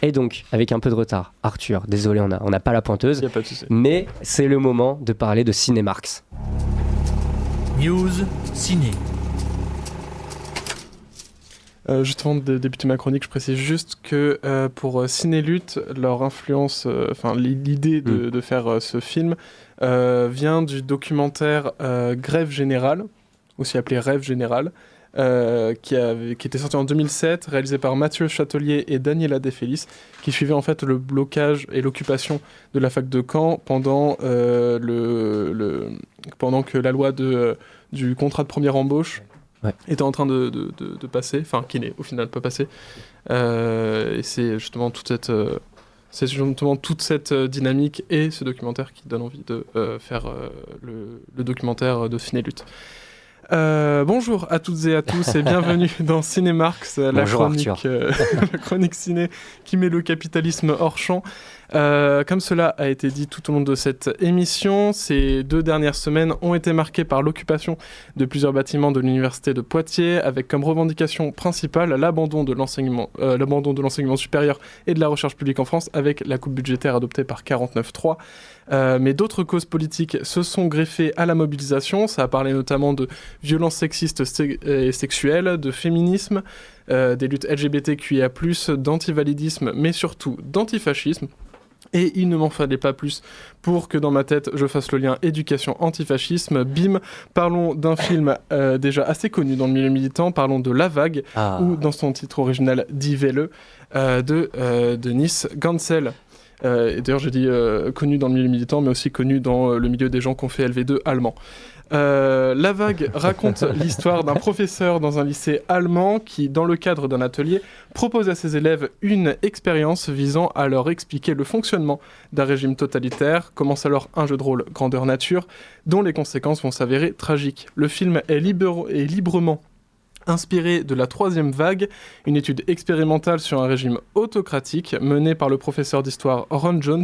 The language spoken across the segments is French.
Et donc, avec un peu de retard, Arthur, désolé, on n'a pas la pointeuse, Y a pas de souci. mais c'est le moment de parler de Cinémarx. News Ciné. Juste avant de débuter ma chronique, je précise juste que pour Cinélutte, leur influence, l'idée de faire ce film vient du documentaire Grève Générale, aussi appelé Rêve Général, qui était sorti en 2007, réalisé par Mathieu Châtelier et Daniela De Felice, qui suivait en fait le blocage et l'occupation de la fac de Caen pendant que la loi du contrat de première embauche était en train de passer, enfin qui n'est au final pas passé. Et c'est justement toute cette dynamique et ce documentaire qui donne envie de faire le documentaire de Cinélutte. Bonjour à toutes et à tous et bienvenue dans Cinémarx, la chronique ciné qui met le capitalisme hors champ. Comme cela a été dit tout au long de cette émission, ces 2 dernières semaines ont été marquées par l'occupation de plusieurs bâtiments de l'université de Poitiers, avec comme revendication principale l'abandon de l'enseignement supérieur et de la recherche publique en France, avec la coupe budgétaire adoptée par 49.3. Mais d'autres causes politiques se sont greffées à la mobilisation. Ça a parlé notamment de violences sexistes et sexuelles, de féminisme, des luttes LGBTQIA+, d'antivalidisme, mais surtout d'antifascisme. Et il ne m'en fallait pas plus pour que dans ma tête je fasse le lien éducation-antifascisme. Bim, parlons d'un film déjà assez connu dans le milieu militant, parlons de La Vague, ou dans son titre original Die Welle, de Denis Gansel. Et d'ailleurs je dis connu dans le milieu militant, mais aussi connu dans le milieu des gens qui ont fait LV2 allemand. La Vague raconte l'histoire d'un professeur dans un lycée allemand qui, dans le cadre d'un atelier, propose à ses élèves une expérience visant à leur expliquer le fonctionnement d'un régime totalitaire. Commence alors un jeu de rôle grandeur nature, dont les conséquences vont s'avérer tragiques. Le film est librement inspiré de la 3e vague, une étude expérimentale sur un régime autocratique menée par le professeur d'histoire Ron Jones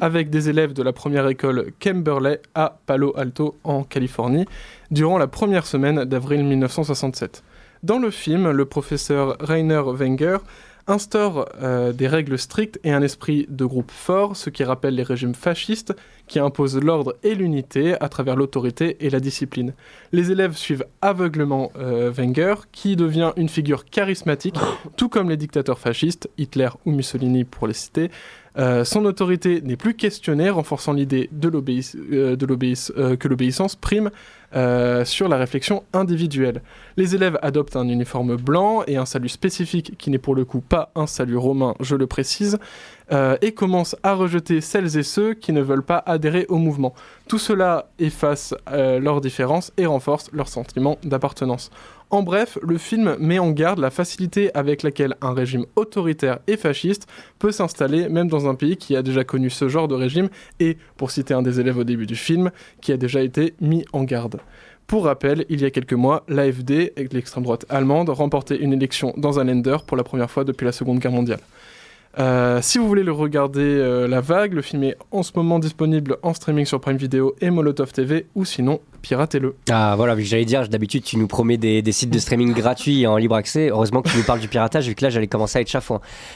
avec des élèves de la première école Kimberley à Palo Alto en Californie durant la première semaine d'avril 1967. Dans le film, le professeur Rainer Wenger instaure des règles strictes et un esprit de groupe fort, ce qui rappelle les régimes fascistes qui imposent l'ordre et l'unité à travers l'autorité et la discipline. Les élèves suivent aveuglément Wenger, qui devient une figure charismatique, tout comme les dictateurs fascistes, Hitler ou Mussolini pour les citer. Son autorité n'est plus questionnée, renforçant l'idée que l'obéissance prime sur la réflexion individuelle. Les élèves adoptent un uniforme blanc et un salut spécifique qui n'est pour le coup pas un salut romain, je le précise, et commencent à rejeter celles et ceux qui ne veulent pas adhérer au mouvement. Tout cela efface leurs différences et renforce leur sentiment d'appartenance. En bref, le film met en garde la facilité avec laquelle un régime autoritaire et fasciste peut s'installer même dans un pays qui a déjà connu ce genre de régime et, pour citer un des élèves au début du film, qui a déjà été mis en garde. Pour rappel, il y a quelques mois, l'AfD, l'extrême droite allemande, remportait une élection dans un Länder pour la première fois depuis la Seconde Guerre mondiale. Si vous voulez le regarder, La Vague, le film est en ce moment disponible en streaming sur Prime Video et Molotov TV, ou sinon, piratez-le. Ah voilà, j'allais dire, d'habitude tu nous promets des sites de streaming gratuits et en libre accès. Heureusement que tu nous parles du piratage, vu que là j'allais commencer à être chafouin.